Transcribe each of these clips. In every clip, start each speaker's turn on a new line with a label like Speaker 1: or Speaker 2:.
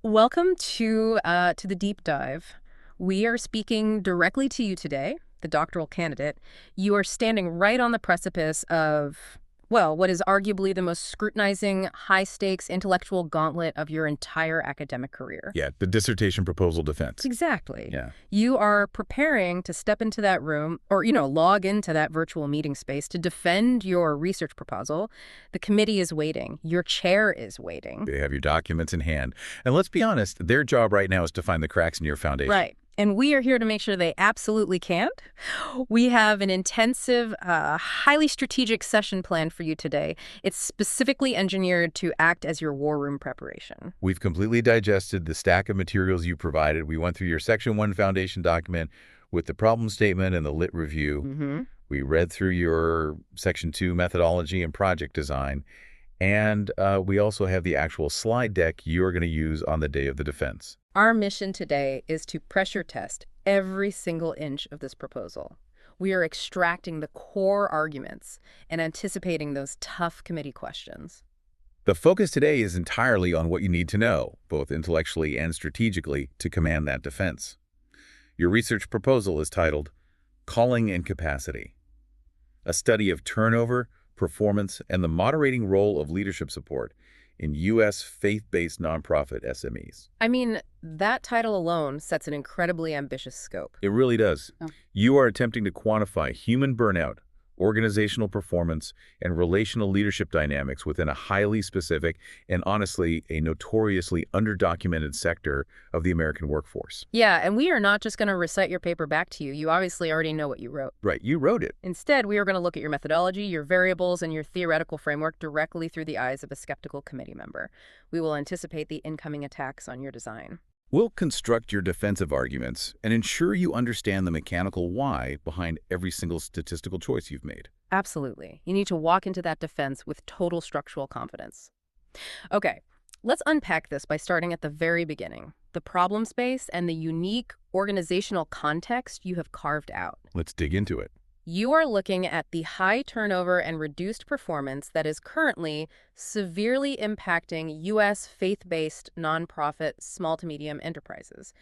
Speaker 1: Welcome to the deep dive. We are speaking directly to you today, the doctoral candidate. You are standing right on the precipice of, well, what is arguably the most scrutinizing, high-stakes intellectual gauntlet of your entire academic career.
Speaker 2: Yeah, the dissertation proposal defense.
Speaker 1: Exactly.
Speaker 2: Yeah.
Speaker 1: You are preparing to step into that room or, log into that virtual meeting space to defend your research proposal. The committee is waiting. Your chair is waiting.
Speaker 2: They have your documents in hand. And let's be honest, their job right now is to find the cracks in your foundation.
Speaker 1: Right. And we are here to make sure they absolutely can't. We have an intensive, highly strategic session planned for you today. It's specifically engineered to act as your war room preparation.
Speaker 2: We've completely digested the stack of materials you provided. We went through your Section 1 foundation document with the problem statement and the lit review. We read through your Section 2 methodology and project design. And we also have the actual slide deck you're going to use on the day of the defense.
Speaker 1: Our mission today is to pressure test every single inch of this proposal. We are extracting the core arguments and anticipating those tough committee questions.
Speaker 2: The focus today is entirely on what you need to know, both intellectually and strategically, to command that defense. Your research proposal is titled Calling and Capacity, a study of turnover, performance, and the moderating role of leadership support in U.S. faith-based nonprofit SMEs.
Speaker 1: I mean, that title alone sets an incredibly ambitious scope.
Speaker 2: It really does.
Speaker 1: Oh.
Speaker 2: You are attempting to quantify human burnout, organizational performance, and relational leadership dynamics within a highly specific and honestly a notoriously underdocumented sector of the American workforce.
Speaker 1: Yeah, and we are not just going to recite your paper back to you. You obviously already know what you wrote.
Speaker 2: Right, you wrote it.
Speaker 1: Instead, we are going to look at your methodology, your variables, and your theoretical framework directly through the eyes of a skeptical committee member. We will anticipate the incoming attacks on your design.
Speaker 2: We'll construct your defensive arguments and ensure you understand the mechanical why behind every single statistical choice you've made.
Speaker 1: Absolutely. You need to walk into that defense with total structural confidence. Okay, let's unpack this by starting at the very beginning, the problem space and the unique organizational context you have carved out.
Speaker 2: Let's dig into it.
Speaker 1: You are looking at the high turnover and reduced performance that is currently severely impacting U.S. faith-based nonprofit small to medium enterprises,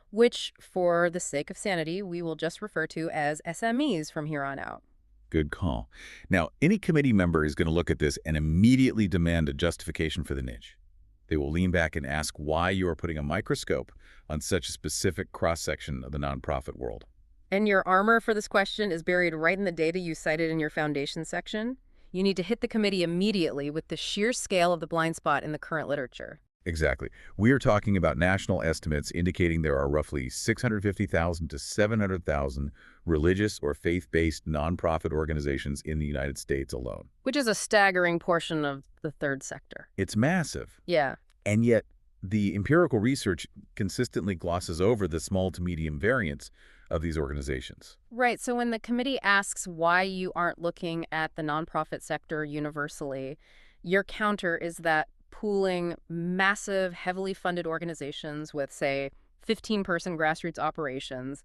Speaker 1: which, for the sake of sanity, we will just refer to as SMEs from here on out.
Speaker 2: Good call. Now, any committee member is going to look at this and immediately demand a justification for the niche. They will lean back and ask why you are putting a microscope on such a specific cross-section of the nonprofit world.
Speaker 1: And your armor for this question is buried right in the data you cited in your foundation section. You need to hit the committee immediately with the sheer scale of the blind spot in the current literature.
Speaker 2: Exactly. We are talking about national estimates indicating there are roughly 650,000 to 700,000 religious or faith-based nonprofit organizations in the United States alone.
Speaker 1: Which is a staggering portion of the third sector.
Speaker 2: It's massive.
Speaker 1: Yeah.
Speaker 2: And yet, the empirical research consistently glosses over the small to medium variants of these organizations.
Speaker 1: Right. So when the committee asks why you aren't looking at the nonprofit sector universally, your counter is that pooling massive, heavily funded organizations with, say, 15-person grassroots operations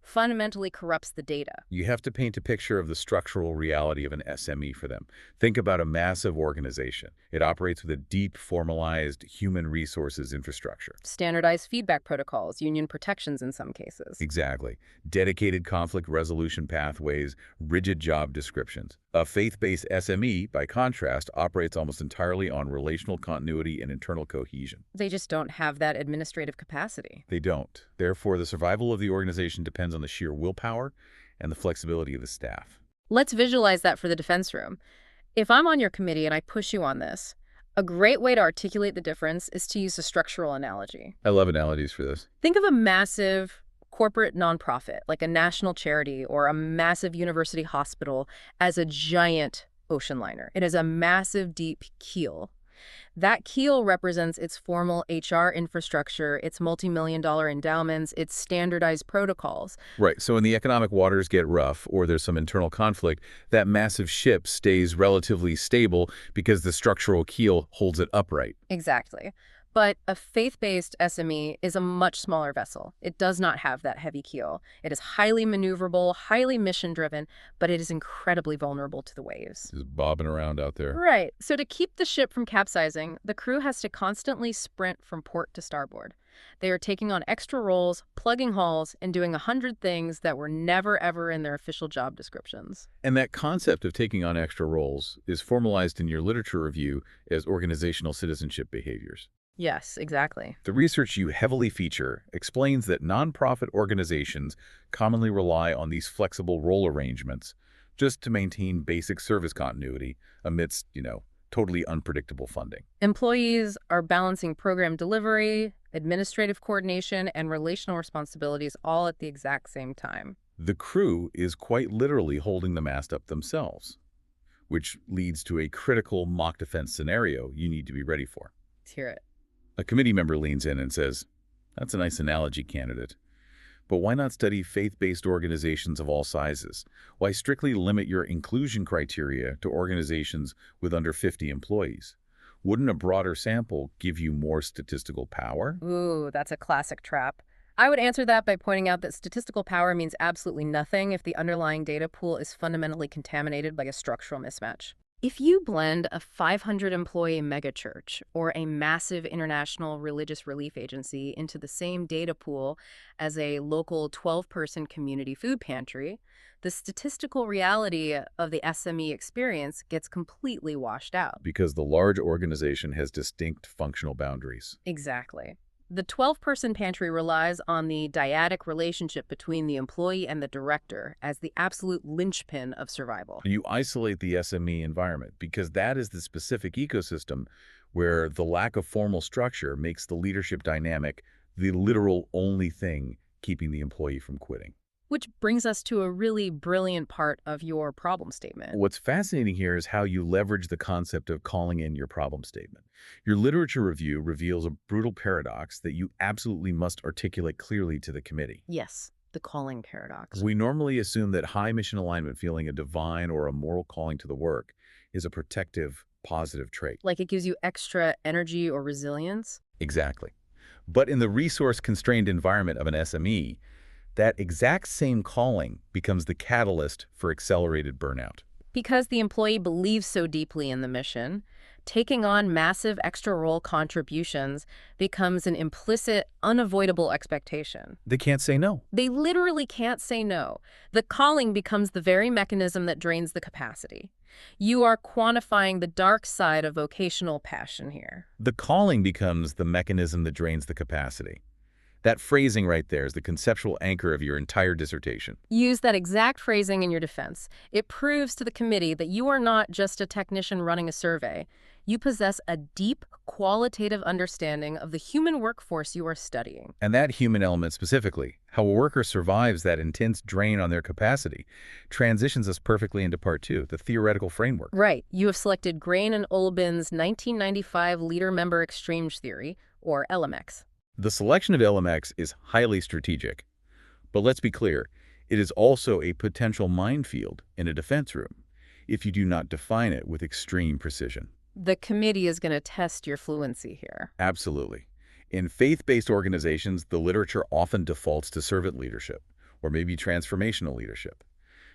Speaker 1: fundamentally corrupts the data.
Speaker 2: You have to paint a picture of the structural reality of an SME for them. Think about a massive organization. It operates with a deep, formalized human resources infrastructure.
Speaker 1: Standardized feedback protocols, union protections in some cases.
Speaker 2: Exactly. Dedicated conflict resolution pathways, rigid job descriptions. A faith-based SME, by contrast, operates almost entirely on relational continuity and internal cohesion.
Speaker 1: They just don't have that administrative capacity.
Speaker 2: They don't. Therefore, the survival of the organization depends on the sheer willpower and the flexibility of the staff.
Speaker 1: Let's visualize that for the defense room. If I'm on your committee and I push you on this, a great way to articulate the difference is to use a structural analogy.
Speaker 2: I love analogies for this.
Speaker 1: Think of a massive corporate nonprofit, like a national charity or a massive university hospital, as a giant ocean liner. It has a massive, deep keel. That keel represents its formal HR infrastructure, its multi-million-dollar endowments, its standardized protocols.
Speaker 2: Right. So when the economic waters get rough or there's some internal conflict, that massive ship stays relatively stable because the structural keel holds it upright.
Speaker 1: Exactly. But a faith-based SME is a much smaller vessel. It does not have that heavy keel. It is highly maneuverable, highly mission-driven, but it is incredibly vulnerable to the waves.
Speaker 2: Just bobbing around out there.
Speaker 1: Right. So to keep the ship from capsizing, the crew has to constantly sprint from port to starboard. They are taking on extra roles, plugging hulls, and doing 100 things that were never ever in their official job descriptions.
Speaker 2: And that concept of taking on extra roles is formalized in your literature review as organizational citizenship behaviors.
Speaker 1: Yes, exactly.
Speaker 2: The research you heavily feature explains that nonprofit organizations commonly rely on these flexible role arrangements just to maintain basic service continuity amidst, totally unpredictable funding.
Speaker 1: Employees are balancing program delivery, administrative coordination, and relational responsibilities all at the exact same time.
Speaker 2: The crew is quite literally holding the mast up themselves, which leads to a critical mock defense scenario you need to be ready for.
Speaker 1: Let's hear it.
Speaker 2: A committee member leans in and says, "That's a nice analogy, candidate. But why not study faith-based organizations of all sizes? Why strictly limit your inclusion criteria to organizations with under 50 employees? Wouldn't a broader sample give you more statistical power?"
Speaker 1: Ooh, that's a classic trap. I would answer that by pointing out that statistical power means absolutely nothing if the underlying data pool is fundamentally contaminated by a structural mismatch. If you blend a 500-employee megachurch or a massive international religious relief agency into the same data pool as a local 12-person community food pantry, the statistical reality of the SME experience gets completely washed out.
Speaker 2: Because the large organization has distinct functional boundaries.
Speaker 1: Exactly. The 12-person pantry relies on the dyadic relationship between the employee and the director as the absolute linchpin of survival.
Speaker 2: You isolate the SME environment because that is the specific ecosystem where the lack of formal structure makes the leadership dynamic the literal only thing keeping the employee from quitting.
Speaker 1: Which brings us to a really brilliant part of your problem statement.
Speaker 2: What's fascinating here is how you leverage the concept of calling in your problem statement. Your literature review reveals a brutal paradox that you absolutely must articulate clearly to the committee.
Speaker 1: Yes, the calling paradox.
Speaker 2: We normally assume that high mission alignment, feeling a divine or a moral calling to the work, is a protective, positive trait.
Speaker 1: Like it gives you extra energy or resilience?
Speaker 2: Exactly. But in the resource-constrained environment of an SME, that exact same calling becomes the catalyst for accelerated burnout.
Speaker 1: Because the employee believes so deeply in the mission, taking on massive extra role contributions becomes an implicit, unavoidable expectation.
Speaker 2: They can't say no.
Speaker 1: They literally can't say no. The calling becomes the very mechanism that drains the capacity. You are quantifying the dark side of vocational passion here.
Speaker 2: The calling becomes the mechanism that drains the capacity. That phrasing right there is the conceptual anchor of your entire dissertation.
Speaker 1: Use that exact phrasing in your defense. It proves to the committee that you are not just a technician running a survey. You possess a deep, qualitative understanding of the human workforce you are studying.
Speaker 2: And that human element specifically, how a worker survives that intense drain on their capacity, transitions us perfectly into part 2, the theoretical framework.
Speaker 1: Right. You have selected Grain and Olbin's 1995 Leader-Member Exchange Theory, or LMX.
Speaker 2: The selection of LMX is highly strategic. But let's be clear, it is also a potential minefield in a defense room if you do not define it with extreme precision.
Speaker 1: The committee is going to test your fluency here.
Speaker 2: Absolutely. In faith-based organizations, the literature often defaults to servant leadership, or maybe transformational leadership.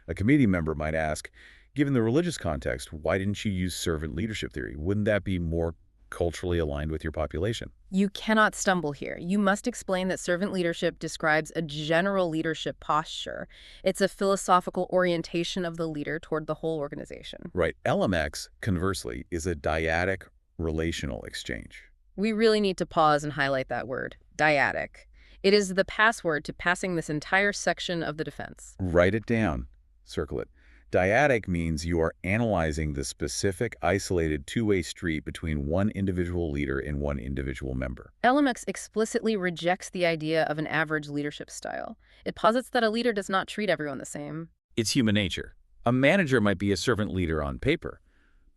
Speaker 2: A committee member might ask, given the religious context, why didn't you use servant leadership theory? Wouldn't that be more culturally aligned with your population?
Speaker 1: You cannot stumble here. You must explain that servant leadership describes a general leadership posture. It's a philosophical orientation of the leader toward the whole organization.
Speaker 2: Right. LMX, conversely, is a dyadic relational exchange.
Speaker 1: We really need to pause and highlight that word, dyadic. It is the password to passing this entire section of the defense.
Speaker 2: Write it down. Circle it. Dyadic means you are analyzing the specific, isolated two-way street between one individual leader and one individual member.
Speaker 1: LMX explicitly rejects the idea of an average leadership style. It posits that a leader does not treat everyone the same.
Speaker 2: It's human nature. A manager might be a servant leader on paper,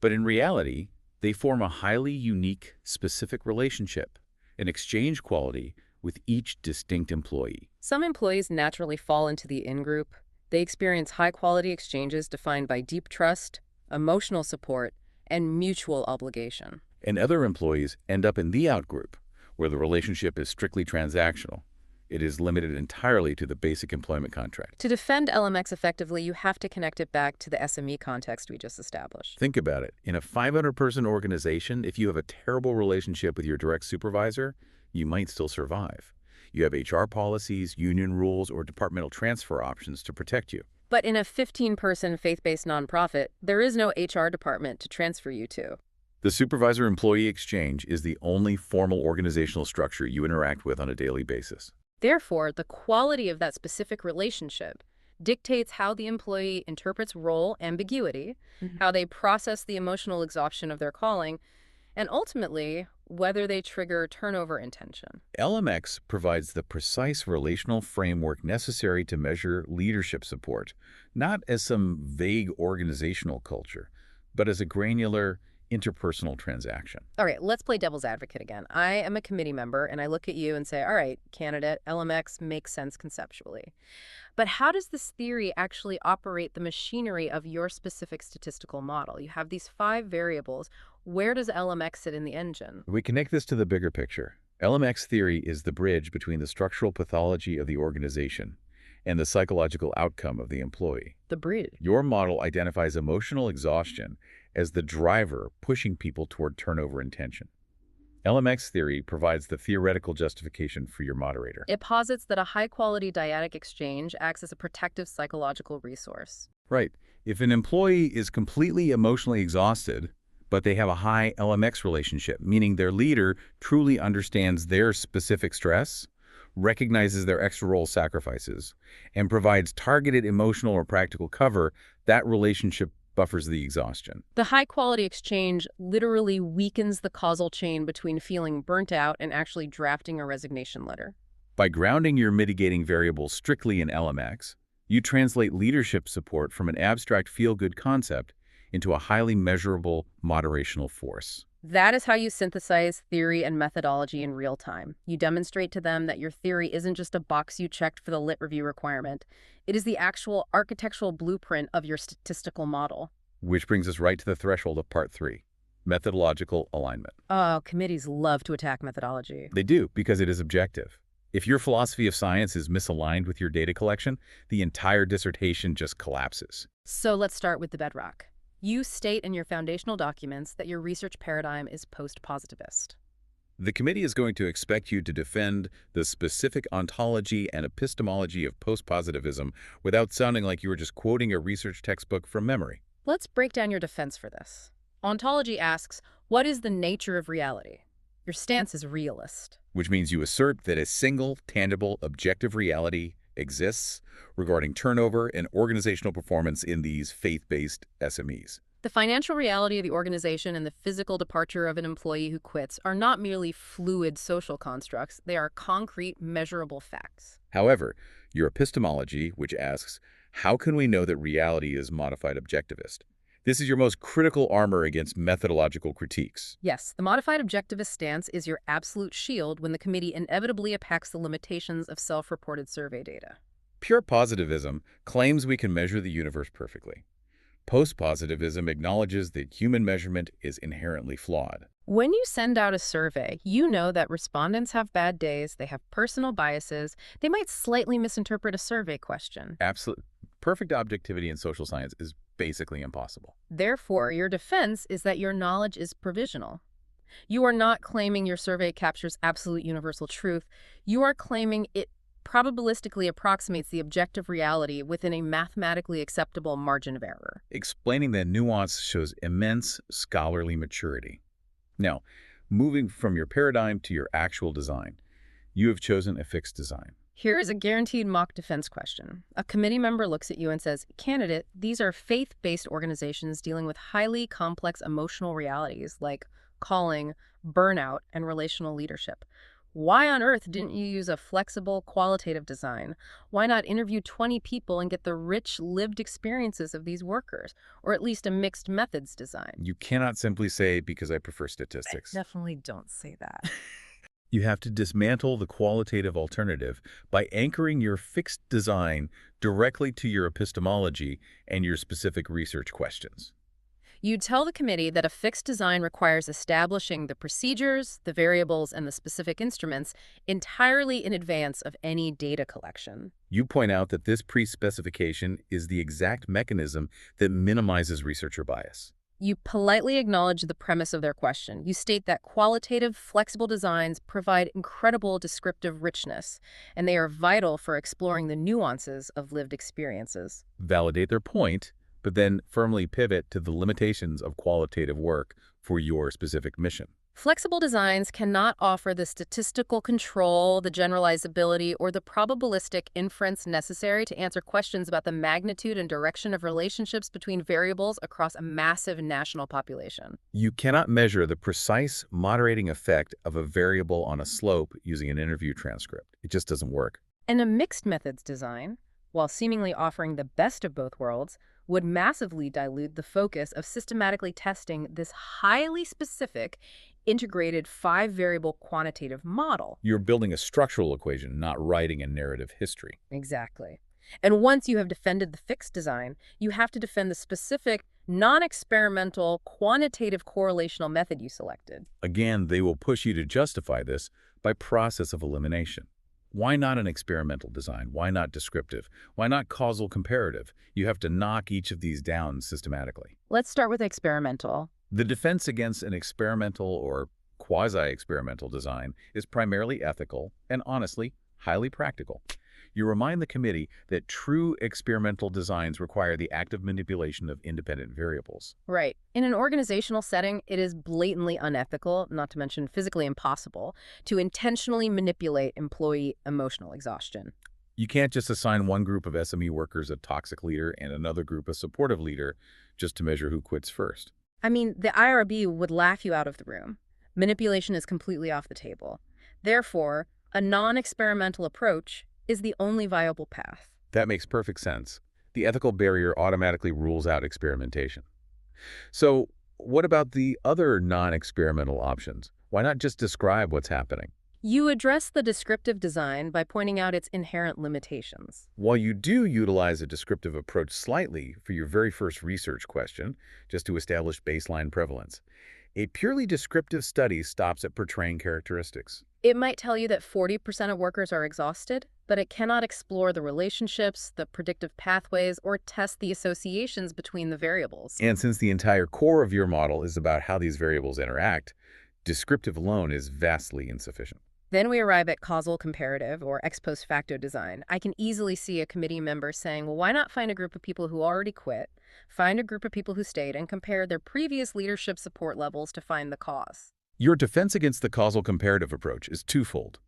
Speaker 2: but in reality, they form a highly unique, specific relationship, an exchange quality with each distinct employee.
Speaker 1: Some employees naturally fall into the in-group. They experience high-quality exchanges defined by deep trust, emotional support, and mutual obligation.
Speaker 2: And other employees end up in the out-group, where the relationship is strictly transactional. It is limited entirely to the basic employment contract.
Speaker 1: To defend LMX effectively, you have to connect it back to the SME context we just established.
Speaker 2: Think about it. In a 500-person organization, if you have a terrible relationship with your direct supervisor, you might still survive. You have HR policies, union rules, or departmental transfer options to protect you.
Speaker 1: But in a 15-person faith-based nonprofit, there is no HR department to transfer you to.
Speaker 2: The supervisor-employee exchange is the only formal organizational structure you interact with on a daily basis.
Speaker 1: Therefore, the quality of that specific relationship dictates how the employee interprets role ambiguity, how they process the emotional exhaustion of their calling, and ultimately, whether they trigger turnover intention.
Speaker 2: LMX provides the precise relational framework necessary to measure leadership support, not as some vague organizational culture, but as a granular, interpersonal transaction.
Speaker 1: All right, let's play devil's advocate again. I am a committee member, and I look at you and say, all right, candidate, LMX makes sense conceptually. But how does this theory actually operate the machinery of your specific statistical model? You have these 5 variables. Where does LMX sit in the engine?
Speaker 2: We connect this to the bigger picture. LMX theory is the bridge between the structural pathology of the organization and the psychological outcome of the employee.
Speaker 1: The bridge.
Speaker 2: Your model identifies emotional exhaustion as the driver pushing people toward turnover intention. LMX theory provides the theoretical justification for your moderator.
Speaker 1: It posits that a high-quality dyadic exchange acts as a protective psychological resource.
Speaker 2: Right. If an employee is completely emotionally exhausted, but they have a high LMX relationship, meaning their leader truly understands their specific stress, recognizes their extra role sacrifices, and provides targeted emotional or practical cover, that relationship buffers the exhaustion.
Speaker 1: The high-quality exchange literally weakens the causal chain between feeling burnt out and actually drafting a resignation letter.
Speaker 2: By grounding your mitigating variables strictly in LMX, you translate leadership support from an abstract feel-good concept into a highly measurable moderational force.
Speaker 1: That is how you synthesize theory and methodology in real time. You demonstrate to them that your theory isn't just a box you checked for the lit review requirement. It is the actual architectural blueprint of your statistical model.
Speaker 2: Which brings us right to the threshold of Part 3, methodological alignment.
Speaker 1: Oh, committees love to attack methodology.
Speaker 2: They do, because it is objective. If your philosophy of science is misaligned with your data collection, the entire dissertation just collapses.
Speaker 1: So let's start with the bedrock. You state in your foundational documents that your research paradigm is post-positivist.
Speaker 2: The committee is going to expect you to defend the specific ontology and epistemology of post-positivism without sounding like you were just quoting a research textbook from memory.
Speaker 1: Let's break down your defense for this. Ontology asks, what is the nature of reality? Your stance is realist.
Speaker 2: Which means you assert that a single, tangible, objective reality exists regarding turnover and organizational performance in these faith-based SMEs.
Speaker 1: The financial reality of the organization and the physical departure of an employee who quits are not merely fluid social constructs. They are concrete, measurable facts.
Speaker 2: However, your epistemology, which asks, how can we know that reality is modified objectivist? This is your most critical armor against methodological critiques.
Speaker 1: Yes, the modified objectivist stance is your absolute shield when the committee inevitably attacks the limitations of self-reported survey data.
Speaker 2: Pure positivism claims we can measure the universe perfectly. Post-positivism acknowledges that human measurement is inherently flawed.
Speaker 1: When you send out a survey, you know that respondents have bad days, they have personal biases, they might slightly misinterpret a survey question.
Speaker 2: Absolute perfect objectivity in social science is basically impossible.
Speaker 1: Therefore, your defense is that your knowledge is provisional. You are not claiming your survey captures absolute universal truth. You are claiming it probabilistically approximates the objective reality within a mathematically acceptable margin of error.
Speaker 2: Explaining that nuance shows immense scholarly maturity. Now, moving from your paradigm to your actual design, you have chosen a fixed design.
Speaker 1: Here is a guaranteed mock defense question. A committee member looks at you and says, candidate, these are faith-based organizations dealing with highly complex emotional realities like calling, burnout, and relational leadership. Why on earth didn't you use a flexible, qualitative design? Why not interview 20 people and get the rich, lived experiences of these workers? Or at least a mixed methods design?
Speaker 2: You cannot simply say, because I prefer statistics.
Speaker 1: Definitely don't say that.
Speaker 2: You have to dismantle the qualitative alternative by anchoring your fixed design directly to your epistemology and your specific research questions.
Speaker 1: You tell the committee that a fixed design requires establishing the procedures, the variables, and the specific instruments entirely in advance of any data collection.
Speaker 2: You point out that this pre-specification is the exact mechanism that minimizes researcher bias.
Speaker 1: You politely acknowledge the premise of their question. You state that qualitative, flexible designs provide incredible descriptive richness, and they are vital for exploring the nuances of lived experiences.
Speaker 2: Validate their point, but then firmly pivot to the limitations of qualitative work for your specific mission.
Speaker 1: Flexible designs cannot offer the statistical control, the generalizability, or the probabilistic inference necessary to answer questions about the magnitude and direction of relationships between variables across a massive national population.
Speaker 2: You cannot measure the precise moderating effect of a variable on a slope using an interview transcript. It just doesn't work.
Speaker 1: And a mixed methods design, while seemingly offering the best of both worlds, would massively dilute the focus of systematically testing this highly specific, integrated five-variable quantitative model.
Speaker 2: You're building a structural equation, not writing a narrative history.
Speaker 1: Exactly. And once you have defended the fixed design, you have to defend the specific, non-experimental, quantitative correlational method you selected.
Speaker 2: Again, they will push you to justify this by process of elimination. Why not an experimental design? Why not descriptive? Why not causal comparative? You have to knock each of these down systematically.
Speaker 1: Let's start with experimental.
Speaker 2: The defense against an experimental or quasi-experimental design is primarily ethical and, honestly, highly practical. You remind the committee that true experimental designs require the active manipulation of independent variables.
Speaker 1: Right. In an organizational setting, it is blatantly unethical, not to mention physically impossible, to intentionally manipulate employee emotional exhaustion.
Speaker 2: You can't just assign one group of SME workers a toxic leader and another group a supportive leader just to measure who quits first.
Speaker 1: I mean, the IRB would laugh you out of the room. Manipulation is completely off the table. Therefore, a non-experimental approach is the only viable path.
Speaker 2: That makes perfect sense. The ethical barrier automatically rules out experimentation. So, what about the other non-experimental options? Why not just describe what's happening?
Speaker 1: You address the descriptive design by pointing out its inherent limitations.
Speaker 2: While you do utilize a descriptive approach slightly for your very first research question, just to establish baseline prevalence, a purely descriptive study stops at portraying characteristics.
Speaker 1: It might tell you that 40% of workers are exhausted, but it cannot explore the relationships, the predictive pathways, or test the associations between the variables.
Speaker 2: And since the entire core of your model is about how these variables interact, descriptive alone is vastly insufficient.
Speaker 1: Then we arrive at causal comparative, or ex post facto design. I can easily see a committee member saying, well, why not find a group of people who already quit, find a group of people who stayed, and compare their previous leadership support levels to find the cause.
Speaker 2: Your defense against the causal comparative approach is twofold.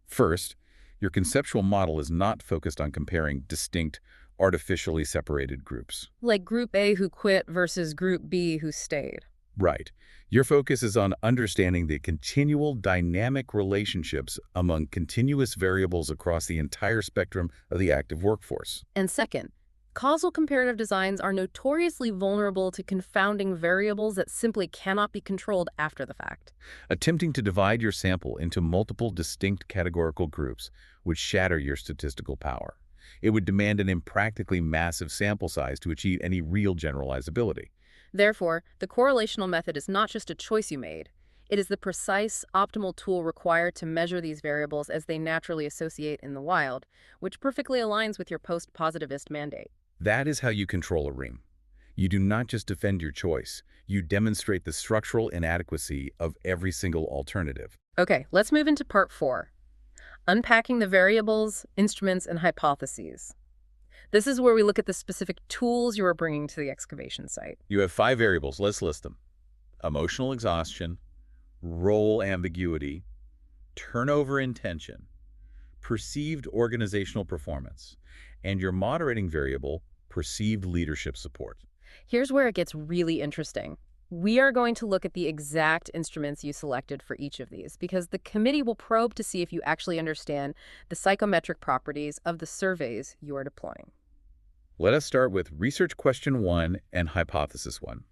Speaker 2: First, your conceptual model is not focused on comparing distinct, artificially separated groups.
Speaker 1: Like Group A who quit versus Group B who stayed.
Speaker 2: Right. Your focus is on understanding the continual dynamic relationships among continuous variables across the entire spectrum of the active workforce.
Speaker 1: And second, causal comparative designs are notoriously vulnerable to confounding variables that simply cannot be controlled after the fact.
Speaker 2: Attempting to divide your sample into multiple distinct categorical groups would shatter your statistical power. It would demand an impractically massive sample size to achieve any real generalizability.
Speaker 1: Therefore, the correlational method is not just a choice you made. It is the precise, optimal tool required to measure these variables as they naturally associate in the wild, which perfectly aligns with your post-positivist mandate.
Speaker 2: That is how you control a ream. You do not just defend your choice, you demonstrate the structural inadequacy of every single alternative.
Speaker 1: Okay, let's move into part 4. Unpacking the variables, instruments, and hypotheses. This is where we look at the specific tools you are bringing to the excavation site.
Speaker 2: You have 5 variables. Let's list them. Emotional exhaustion, role ambiguity, turnover intention, perceived organizational performance, and your moderating variable, perceived leadership support.
Speaker 1: Here's where it gets really interesting. We are going to look at the exact instruments you selected for each of these because the committee will probe to see if you actually understand the psychometric properties of the surveys you are deploying.
Speaker 2: Let us start with Research Question 1 and Hypothesis 1.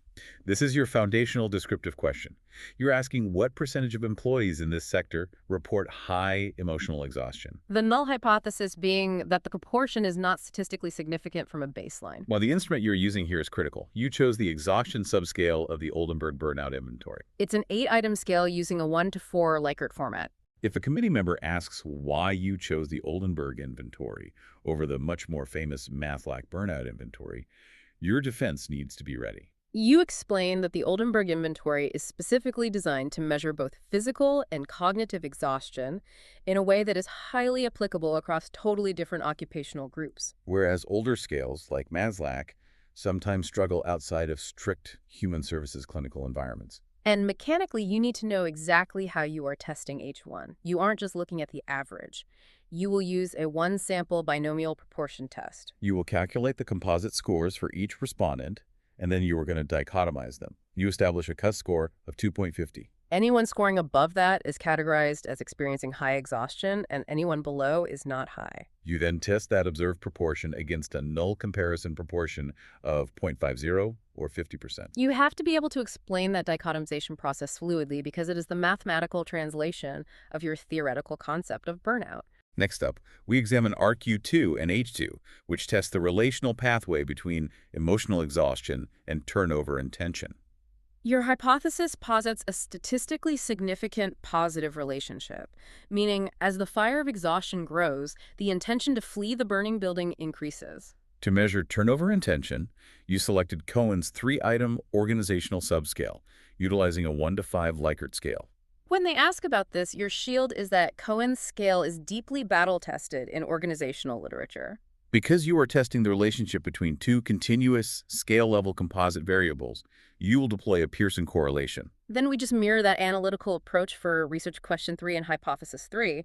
Speaker 2: This is your foundational descriptive question. You're asking what percentage of employees in this sector report high emotional exhaustion.
Speaker 1: The null hypothesis being that the proportion is not statistically significant from a baseline.
Speaker 2: While the instrument you're using here is critical, you chose the exhaustion subscale of the Oldenburg burnout inventory.
Speaker 1: It's an 8-item scale using a 1 to 4 Likert format.
Speaker 2: If a committee member asks why you chose the Oldenburg inventory over the much more famous Mathlack burnout inventory, your defense needs to be ready.
Speaker 1: You explain that the Oldenburg inventory is specifically designed to measure both physical and cognitive exhaustion in a way that is highly applicable across totally different occupational groups.
Speaker 2: Whereas older scales, like Mathlack, sometimes struggle outside of strict human services clinical environments.
Speaker 1: And mechanically, you need to know exactly how you are testing H1. You aren't just looking at the average. You will use a one-sample binomial proportion test.
Speaker 2: You will calculate the composite scores for each respondent, and then you are going to dichotomize them. You establish a CUS score of 2.50.
Speaker 1: Anyone scoring above that is categorized as experiencing high exhaustion, and anyone below is not high.
Speaker 2: You then test that observed proportion against a null comparison proportion of 0.50 or 50%.
Speaker 1: You have to be able to explain that dichotomization process fluidly because it is the mathematical translation of your theoretical concept of burnout.
Speaker 2: Next up, we examine RQ2 and H2, which test the relational pathway between emotional exhaustion and turnover and tension.
Speaker 1: Your hypothesis posits a statistically significant positive relationship, meaning as the fire of exhaustion grows, the intention to flee the burning building increases.
Speaker 2: To measure turnover and tension, you selected Cohen's 3-item organizational subscale, utilizing a 1 to 5 Likert scale.
Speaker 1: When they ask about this, your shield is that Cohen's scale is deeply battle-tested in organizational literature.
Speaker 2: Because you are testing the relationship between two continuous scale-level composite variables, you will deploy a Pearson correlation.
Speaker 1: Then we just mirror that analytical approach for research question 3 and hypothesis 3.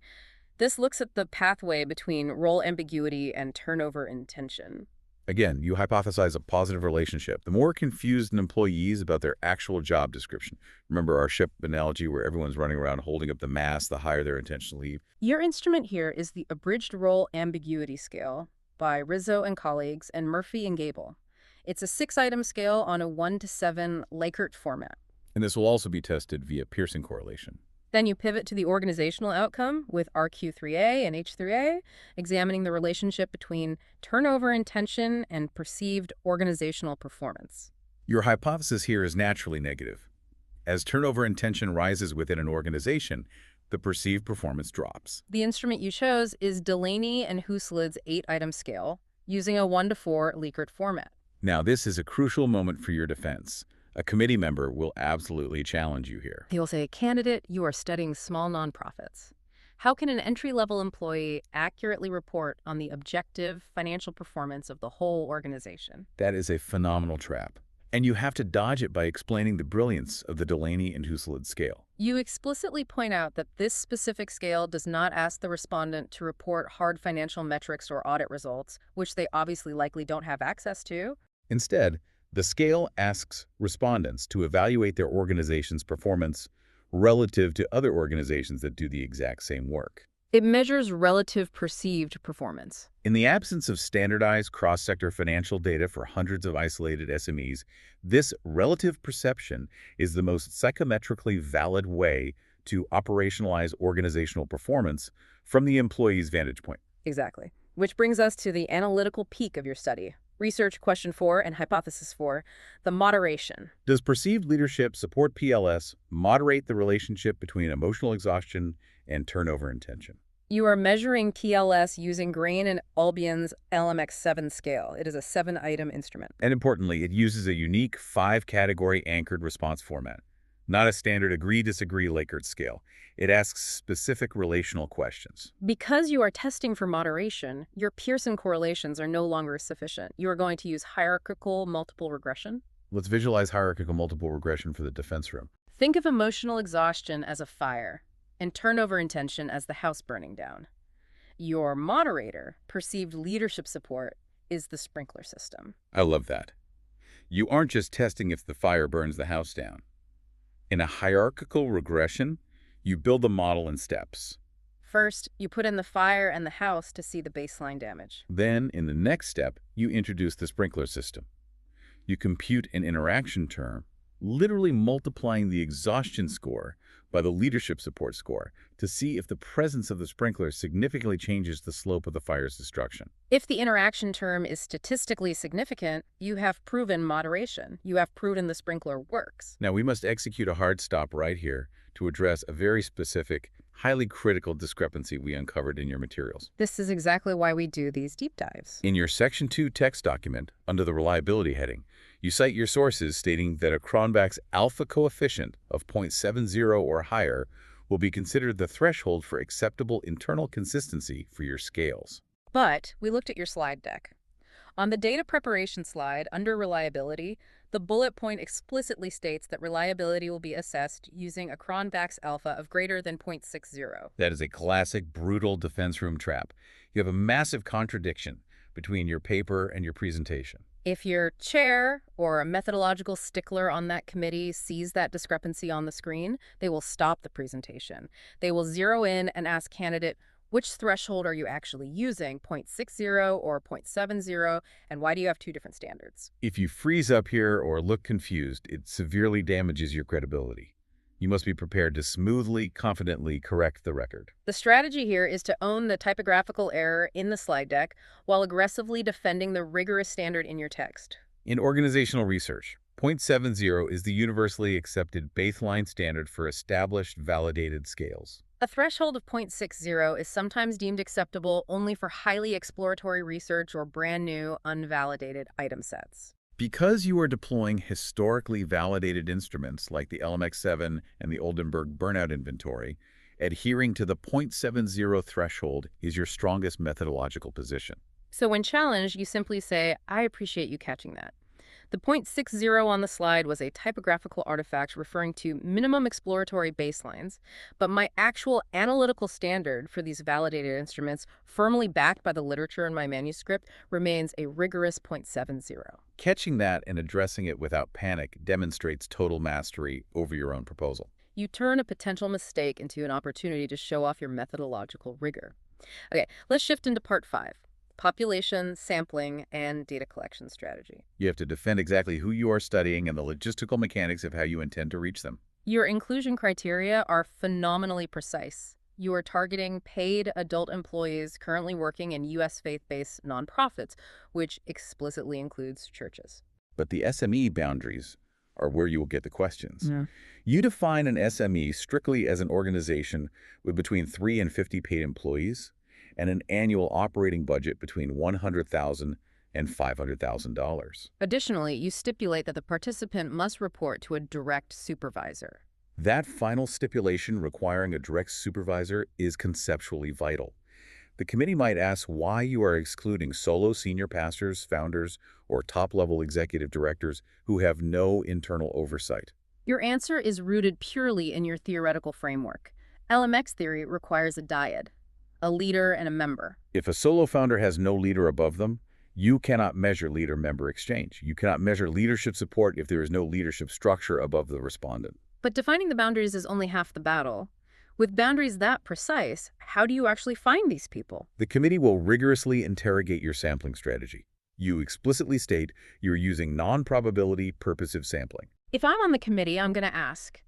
Speaker 1: This looks at the pathway between role ambiguity and turnover and tension.
Speaker 2: Again, you hypothesize a positive relationship. The more confused an employee is about their actual job description. Remember our ship analogy where everyone's running around holding up the mast, the higher their intention to leave.
Speaker 1: Your instrument here is the Abridged Role Ambiguity Scale by Rizzo and colleagues and Murphy and Gable. It's a 6-item scale on a 1 to 7 Likert format.
Speaker 2: And this will also be tested via Pearson correlation.
Speaker 1: Then you pivot to the organizational outcome with RQ3A and H3A, examining the relationship between turnover and tension and perceived organizational performance.
Speaker 2: Your hypothesis here is naturally negative. As turnover and tension rises within an organization, the perceived performance drops.
Speaker 1: The instrument you chose is Delaney and Huslid's 8-item scale, using a 1 to 4 Likert format.
Speaker 2: Now, this is a crucial moment for your defense. A committee member will absolutely challenge you here.
Speaker 1: They will say, "Candidate, you are studying small nonprofits. How can an entry-level employee accurately report on the objective financial performance of the whole organization?"
Speaker 2: That is a phenomenal trap. And you have to dodge it by explaining the brilliance of the Delaney and Huslid scale.
Speaker 1: You explicitly point out that this specific scale does not ask the respondent to report hard financial metrics or audit results, which they obviously likely don't have access to.
Speaker 2: Instead, the scale asks respondents to evaluate their organization's performance relative to other organizations that do the exact same work.
Speaker 1: It measures relative perceived performance.
Speaker 2: In the absence of standardized cross-sector financial data for hundreds of isolated SMEs, this relative perception is the most psychometrically valid way to operationalize organizational performance from the employee's vantage point.
Speaker 1: Exactly. Which brings us to the analytical peak of your study. Research question 4 and hypothesis 4, the moderation.
Speaker 2: Does perceived leadership support PLS moderate the relationship between emotional exhaustion and turnover and tension?
Speaker 1: You are measuring PLS using Grain and Albion's LMX7 scale. It is a 7-item instrument.
Speaker 2: And importantly, it uses a unique 5-category anchored response format, not a standard agree-disagree Likert scale. It asks specific relational questions.
Speaker 1: Because you are testing for moderation, your Pearson correlations are no longer sufficient. You are going to use hierarchical multiple regression.
Speaker 2: Let's visualize hierarchical multiple regression for the defense room.
Speaker 1: Think of emotional exhaustion as a fire and turnover and tension as the house burning down. Your moderator, perceived leadership support, is the sprinkler system.
Speaker 2: I love that. You aren't just testing if the fire burns the house down. In a hierarchical regression, you build the model in steps.
Speaker 1: First, you put in the fire and the house to see the baseline damage.
Speaker 2: Then, in the next step, you introduce the sprinkler system. You compute an interaction term, literally multiplying the exhaustion score by the leadership support score to see if the presence of the sprinkler significantly changes the slope of the fire's destruction.
Speaker 1: If the interaction term is statistically significant, you have proven moderation. You have proven the sprinkler works.
Speaker 2: Now, we must execute a hard stop right here to address a very specific, highly critical discrepancy we uncovered in your materials.
Speaker 1: This is exactly why we do these deep dives.
Speaker 2: In your Section 2 text document, under the reliability heading, you cite your sources stating that a Cronbach's alpha coefficient of 0.70 or higher will be considered the threshold for acceptable internal consistency for your scales.
Speaker 1: But we looked at your slide deck. On the data preparation slide, under reliability, the bullet point explicitly states that reliability will be assessed using a Cronbach's alpha of greater than 0.60.
Speaker 2: That is a classic, brutal defense room trap. You have a massive contradiction between your paper and your presentation.
Speaker 1: If your chair or a methodological stickler on that committee sees that discrepancy on the screen, they will stop the presentation. They will zero in and ask candidate, which threshold are you actually using, 0.60 or 0.70, and why do you have two different standards?
Speaker 2: If you freeze up here or look confused, it severely damages your credibility. You must be prepared to smoothly, confidently correct the record.
Speaker 1: The strategy here is to own the typographical error in the slide deck while aggressively defending the rigorous standard in your text.
Speaker 2: In organizational research, 0.70 is the universally accepted baseline standard for established, validated scales.
Speaker 1: A threshold of 0.60 is sometimes deemed acceptable only for highly exploratory research or brand new, unvalidated item sets.
Speaker 2: Because you are deploying historically validated instruments like the LMX7 and the Oldenburg burnout inventory, adhering to the 0.70 threshold is your strongest methodological position.
Speaker 1: So when challenged, you simply say, I appreciate you catching that. The 0.60 on the slide was a typographical artifact referring to minimum exploratory baselines, but my actual analytical standard for these validated instruments, firmly backed by the literature in my manuscript, remains a rigorous 0.70.
Speaker 2: Catching that and addressing it without panic demonstrates total mastery over your own proposal.
Speaker 1: You turn a potential mistake into an opportunity to show off your methodological rigor. Okay, let's shift into part 5. Population, sampling, and data collection strategy.
Speaker 2: You have to defend exactly who you are studying and the logistical mechanics of how you intend to reach them.
Speaker 1: Your inclusion criteria are phenomenally precise. You are targeting paid adult employees currently working in U.S. faith-based nonprofits, which explicitly includes churches.
Speaker 2: But the SME boundaries are where you will get the questions.
Speaker 1: Yeah.
Speaker 2: You define an SME strictly as an organization with between 3 and 50 paid employees, and an annual operating budget between $100,000 and $500,000.
Speaker 1: Additionally, you stipulate that the participant must report to a direct supervisor.
Speaker 2: That final stipulation requiring a direct supervisor is conceptually vital. The committee might ask why you are excluding solo senior pastors, founders, or top-level executive directors who have no internal oversight.
Speaker 1: Your answer is rooted purely in your theoretical framework. LMX theory requires a dyad, a leader and a member.
Speaker 2: If a solo founder has no leader above them, you cannot measure leader-member exchange. You cannot measure leadership support if there is no leadership structure above the respondent.
Speaker 1: But defining the boundaries is only half the battle. With boundaries that precise, how do you actually find these people?
Speaker 2: The committee will rigorously interrogate your sampling strategy. You explicitly state you're using non-probability purposive sampling.
Speaker 1: If I'm on the committee, I'm going to ask,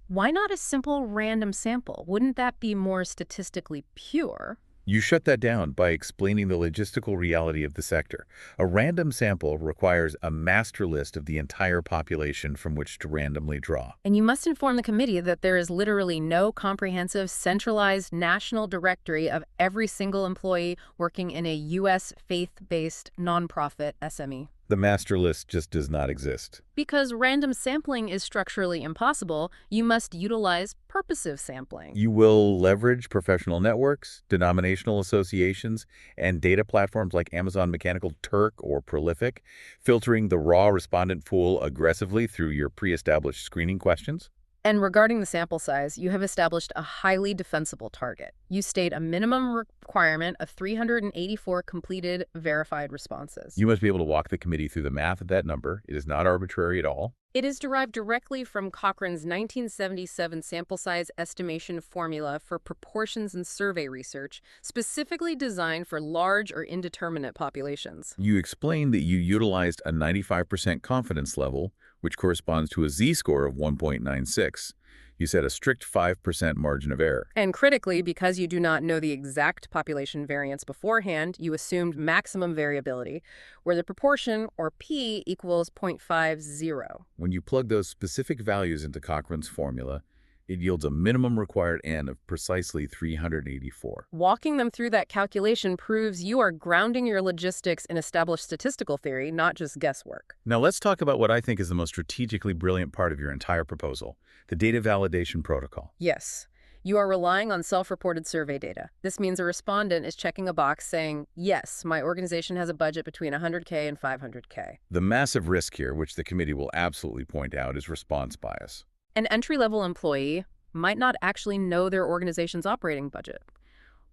Speaker 1: why not a simple random sample? Wouldn't that be more statistically pure?
Speaker 2: You shut that down by explaining the logistical reality of the sector. A random sample requires a master list of the entire population from which to randomly draw.
Speaker 1: And you must inform the committee that there is literally no comprehensive, centralized national directory of every single employee working in a U.S. faith-based nonprofit SME.
Speaker 2: The master list just does not exist.
Speaker 1: Because random sampling is structurally impossible, you must utilize purposive sampling.
Speaker 2: You will leverage professional networks, denominational associations, and data platforms like Amazon Mechanical Turk or Prolific, filtering the raw respondent pool aggressively through your pre-established screening questions.
Speaker 1: And regarding the sample size, you have established a highly defensible target. You state a minimum requirement of 384 completed verified responses.
Speaker 2: You must be able to walk the committee through the math of that number. It is not arbitrary at all.
Speaker 1: It is derived directly from Cochrane's 1977 sample size estimation formula for proportions in survey research, specifically designed for large or indeterminate populations.
Speaker 2: You explained that you utilized a 95% confidence level, which corresponds to a z-score of 1.96. You set a strict 5% margin of error.
Speaker 1: And critically, because you do not know the exact population variance beforehand, you assumed maximum variability, where the proportion, or p, equals 0.50.
Speaker 2: When you plug those specific values into Cochrane's formula, it yields a minimum required N of precisely 384.
Speaker 1: Walking them through that calculation proves you are grounding your logistics in established statistical theory, not just guesswork.
Speaker 2: Now let's talk about what I think is the most strategically brilliant part of your entire proposal, the data validation protocol.
Speaker 1: Yes. You are relying on self-reported survey data. This means a respondent is checking a box saying, yes, my organization has a budget between 100K and 500K.
Speaker 2: The massive risk here, which the committee will absolutely point out, is response bias.
Speaker 1: An entry-level employee might not actually know their organization's operating budget.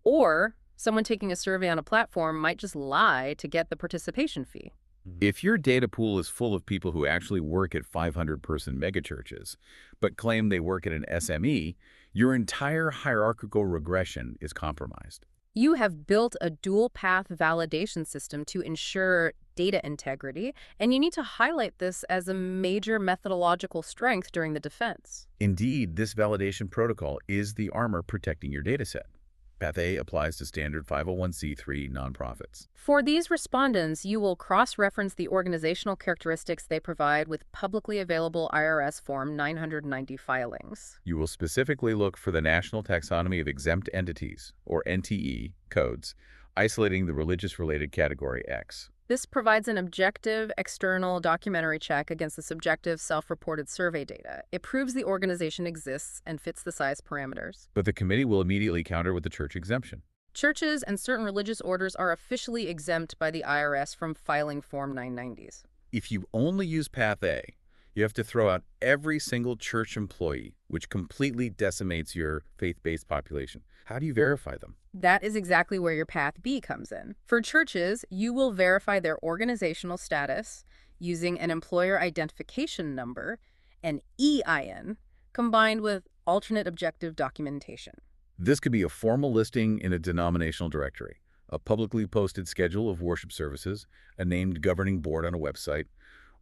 Speaker 1: Or someone taking a survey on a platform might just lie to get the participation fee.
Speaker 2: If your data pool is full of people who actually work at 500-person megachurches, but claim they work at an SME, your entire hierarchical regression is compromised.
Speaker 1: You have built a dual-path validation system to ensure data integrity, and you need to highlight this as a major methodological strength during the defense.
Speaker 2: Indeed, this validation protocol is the armor protecting your dataset. Path A applies to standard 501c3 nonprofits.
Speaker 1: For these respondents, you will cross-reference the organizational characteristics they provide with publicly available IRS Form 990 filings.
Speaker 2: You will specifically look for the National Taxonomy of Exempt Entities, or NTE, codes, isolating the religious-related category X.
Speaker 1: This provides an objective, external documentary check against the subjective, self-reported survey data. It proves the organization exists and fits the size parameters.
Speaker 2: But the committee will immediately counter with the church exemption.
Speaker 1: Churches and certain religious orders are officially exempt by the IRS from filing Form 990s.
Speaker 2: If you only use Path A, you have to throw out every single church employee, which completely decimates your faith-based population. How do you verify them?
Speaker 1: That is exactly where your Path B comes in. For churches, you will verify their organizational status using an employer identification number, an EIN, combined with alternate objective documentation.
Speaker 2: This could be a formal listing in a denominational directory, a publicly posted schedule of worship services, a named governing board on a website,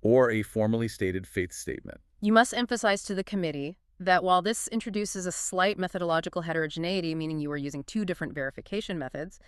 Speaker 2: or a formally stated faith statement.
Speaker 1: You must emphasize to the committee that while this introduces a slight methodological heterogeneity, meaning you are using two different verification methods,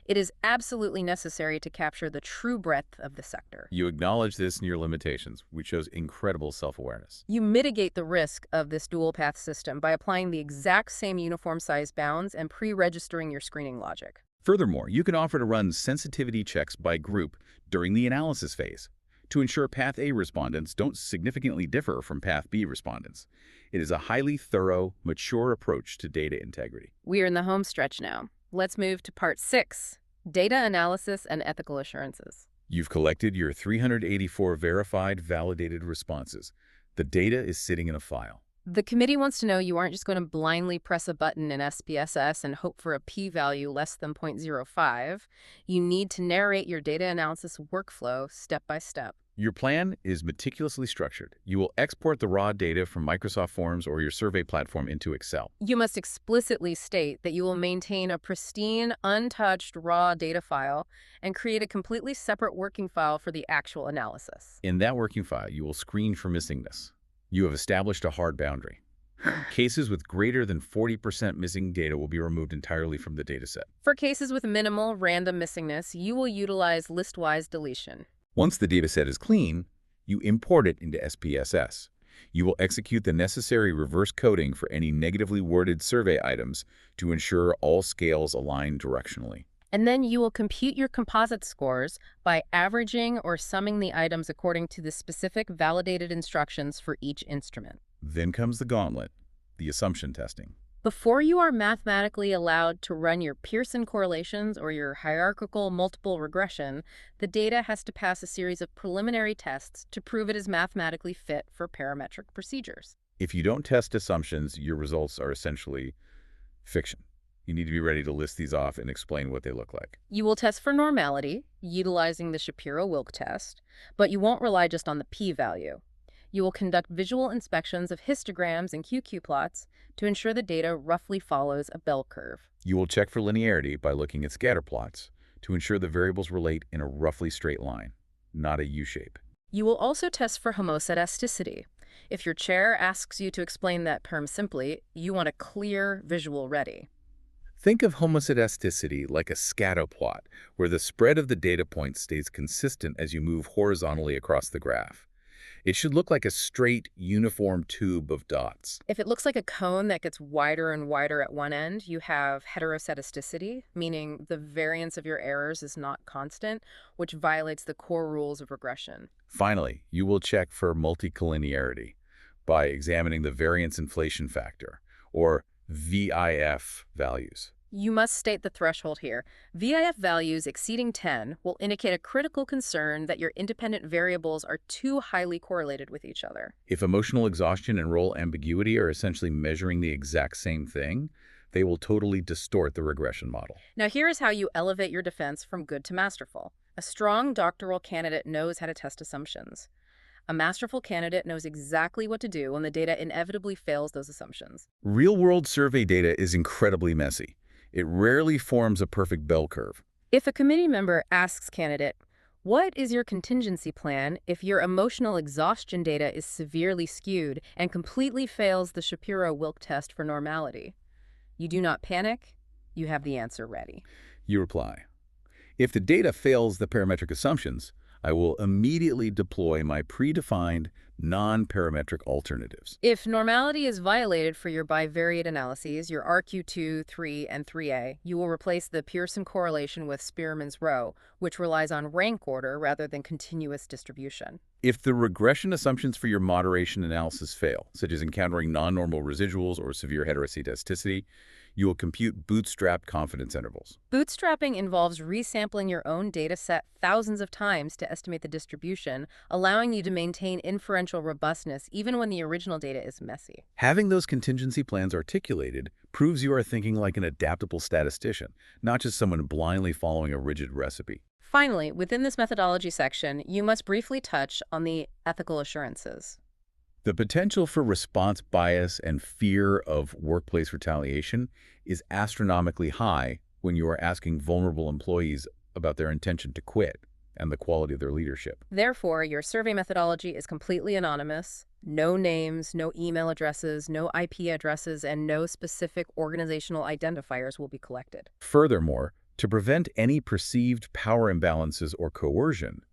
Speaker 1: it is absolutely necessary to capture the true breadth of the sector.
Speaker 2: You acknowledge this in your limitations, which shows incredible self-awareness.
Speaker 1: You mitigate the risk of this dual-path system by applying the exact same uniform size bounds and pre-registering your screening logic.
Speaker 2: Furthermore, you can offer to run sensitivity checks by group during the analysis phase to ensure Path A respondents don't significantly differ from Path B respondents. It is a highly thorough, mature approach to data integrity.
Speaker 1: We are in the home stretch now. Let's move to Part 6, Data Analysis and Ethical Assurances.
Speaker 2: You've collected your 384 verified, validated responses. The data is sitting in a file.
Speaker 1: The committee wants to know you aren't just going to blindly press a button in SPSS and hope for a p-value less than 0.05. You need to narrate your data analysis workflow step by step.
Speaker 2: Your plan is meticulously structured. You will export the raw data from Microsoft Forms or your survey platform into Excel.
Speaker 1: You must explicitly state that you will maintain a pristine, untouched raw data file and create a completely separate working file for the actual analysis.
Speaker 2: In that working file, you will screen for missingness. You have established a hard boundary. Cases with greater than 40% missing data will be removed entirely from the dataset.
Speaker 1: For cases with minimal random missingness, you will utilize list-wise deletion.
Speaker 2: Once the dataset is clean, you import it into SPSS. You will execute the necessary reverse coding for any negatively worded survey items to ensure all scales align directionally.
Speaker 1: And then you will compute your composite scores by averaging or summing the items according to the specific validated instructions for each instrument.
Speaker 2: Then comes the gauntlet, the assumption testing.
Speaker 1: Before you are mathematically allowed to run your Pearson correlations or your hierarchical multiple regression, the data has to pass a series of preliminary tests to prove it is mathematically fit for parametric procedures.
Speaker 2: If you don't test assumptions, your results are essentially fiction. You need to be ready to list these off and explain what they look like.
Speaker 1: You will test for normality, utilizing the Shapiro-Wilk test, but you won't rely just on the p-value. You will conduct visual inspections of histograms and QQ plots to ensure the data roughly follows a bell curve.
Speaker 2: You will check for linearity by looking at scatter plots to ensure the variables relate in a roughly straight line, not a U-shape.
Speaker 1: You will also test for homoscedasticity. If your chair asks you to explain that term simply, you want a clear visual ready.
Speaker 2: Think of homoscedasticity like a scatter plot, where the spread of the data points stays consistent as you move horizontally across the graph. It should look like a straight, uniform tube of dots.
Speaker 1: If it looks like a cone that gets wider and wider at one end, you have heteroscedasticity, meaning the variance of your errors is not constant, which violates the core rules of regression.
Speaker 2: Finally, you will check for multicollinearity by examining the variance inflation factor, or VIF values.
Speaker 1: You must state the threshold here. VIF values exceeding 10 will indicate a critical concern that your independent variables are too highly correlated with each other.
Speaker 2: If emotional exhaustion and role ambiguity are essentially measuring the exact same thing, they will totally distort the regression model.
Speaker 1: Now here is how you elevate your defense from good to masterful. A strong doctoral candidate knows how to test assumptions. A masterful candidate knows exactly what to do when the data inevitably fails those assumptions.
Speaker 2: Real-world survey data is incredibly messy. It rarely forms a perfect bell curve.
Speaker 1: If a committee member asks candidate, "What is your contingency plan if your emotional exhaustion data is severely skewed and completely fails the Shapiro-Wilk test for normality?" You do not panic. You have the answer ready.
Speaker 2: You reply, "If the data fails the parametric assumptions, I will immediately deploy my predefined non-parametric alternatives."
Speaker 1: If normality is violated for your bivariate analyses, your RQ2, 3, and 3A, you will replace the Pearson correlation with Spearman's rho, which relies on rank order rather than continuous distribution.
Speaker 2: If the regression assumptions for your moderation analysis fail, such as encountering non-normal residuals or severe heteroscedasticity, you will compute bootstrapped confidence intervals.
Speaker 1: Bootstrapping involves resampling your own data set thousands of times to estimate the distribution, allowing you to maintain inferential robustness even when the original data is messy.
Speaker 2: Having those contingency plans articulated proves you are thinking like an adaptable statistician, not just someone blindly following a rigid recipe.
Speaker 1: Finally, within this methodology section, you must briefly touch on the ethical assurances.
Speaker 2: The potential for response bias and fear of workplace retaliation is astronomically high when you are asking vulnerable employees about their intention to quit and the quality of their leadership.
Speaker 1: Therefore, your survey methodology is completely anonymous. No names, no email addresses, no IP addresses, and no specific organizational identifiers will be collected.
Speaker 2: Furthermore, to prevent any perceived power imbalances or coercion,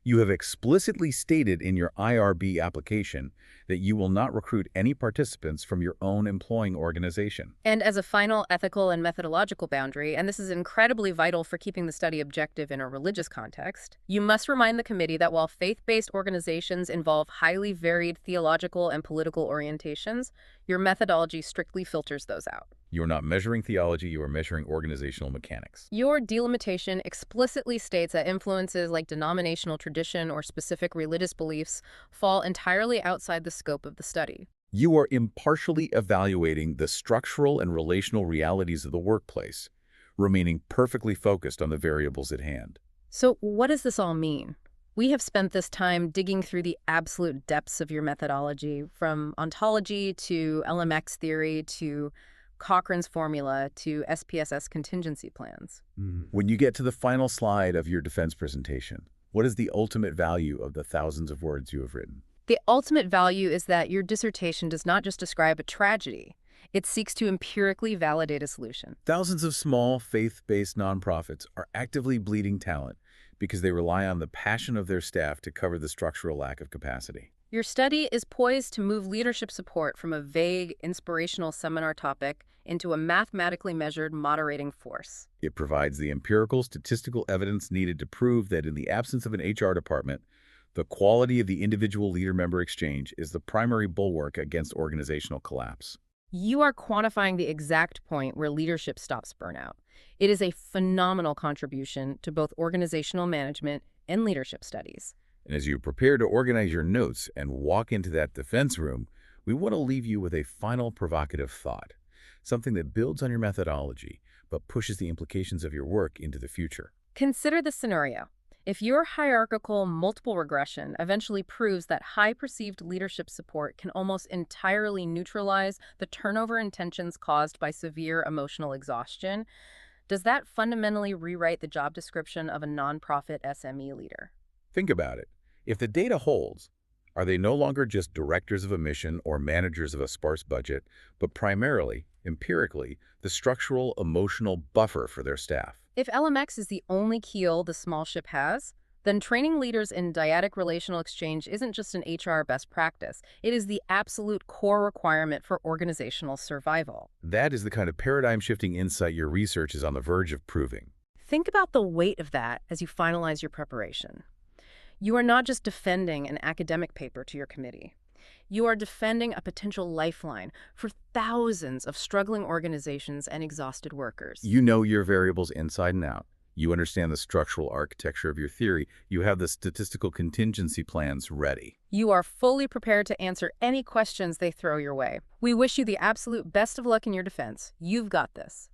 Speaker 2: you have explicitly stated in your IRB application that you will not recruit any participants from your own employing organization.
Speaker 1: And as a final ethical and methodological boundary, and this is incredibly vital for keeping the study objective in a religious context, you must remind the committee that while faith-based organizations involve highly varied theological and political orientations, your methodology strictly filters those out.
Speaker 2: You are not measuring theology, you are measuring organizational mechanics.
Speaker 1: Your delimitation explicitly states that influences like denominational tradition or specific religious beliefs fall entirely outside the scope of the study.
Speaker 2: You are impartially evaluating the structural and relational realities of the workplace, remaining perfectly focused on the variables at hand.
Speaker 1: So what does this all mean? We have spent this time digging through the absolute depths of your methodology, from ontology to LMX theory to Cochrane's formula to SPSS contingency plans.
Speaker 2: When you get to the final slide of your defense presentation, what is the ultimate value of the thousands of words you have written?
Speaker 1: The ultimate value is that your dissertation does not just describe a tragedy. It seeks to empirically validate a solution.
Speaker 2: Thousands of small, faith-based nonprofits are actively bleeding talent because they rely on the passion of their staff to cover the structural lack of capacity.
Speaker 1: Your study is poised to move leadership support from a vague, inspirational seminar topic into a mathematically measured moderating force.
Speaker 2: It provides the empirical statistical evidence needed to prove that in the absence of an HR department, the quality of the individual leader-member exchange is the primary bulwark against organizational collapse.
Speaker 1: You are quantifying the exact point where leadership stops burnout. It is a phenomenal contribution to both organizational management and leadership studies.
Speaker 2: And as you prepare to organize your notes and walk into that defense room, we want to leave you with a final provocative thought. something that builds on your methodology but pushes the implications of your work into the future.
Speaker 1: Consider the scenario. If your hierarchical multiple regression eventually proves that high perceived leadership support can almost entirely neutralize the turnover in tensions caused by severe emotional exhaustion, does that fundamentally rewrite the job description of a nonprofit SME leader?
Speaker 2: Think about it. If the data holds, are they no longer just directors of a mission or managers of a sparse budget, but primarily, empirically, the structural emotional buffer for their staff?
Speaker 1: If LMX is the only keel the small ship has, then training leaders in dyadic relational exchange isn't just an HR best practice. It is the absolute core requirement for organizational survival.
Speaker 2: That is the kind of paradigm-shifting insight your research is on the verge of proving.
Speaker 1: Think about the weight of that as you finalize your preparation. You are not just defending an academic paper to your committee. You are defending a potential lifeline for thousands of struggling organizations and exhausted workers.
Speaker 2: You know your variables inside and out. You understand the structural architecture of your theory. You have the statistical contingency plans ready.
Speaker 1: You are fully prepared to answer any questions they throw your way. We wish you the absolute best of luck in your defense. You've got this.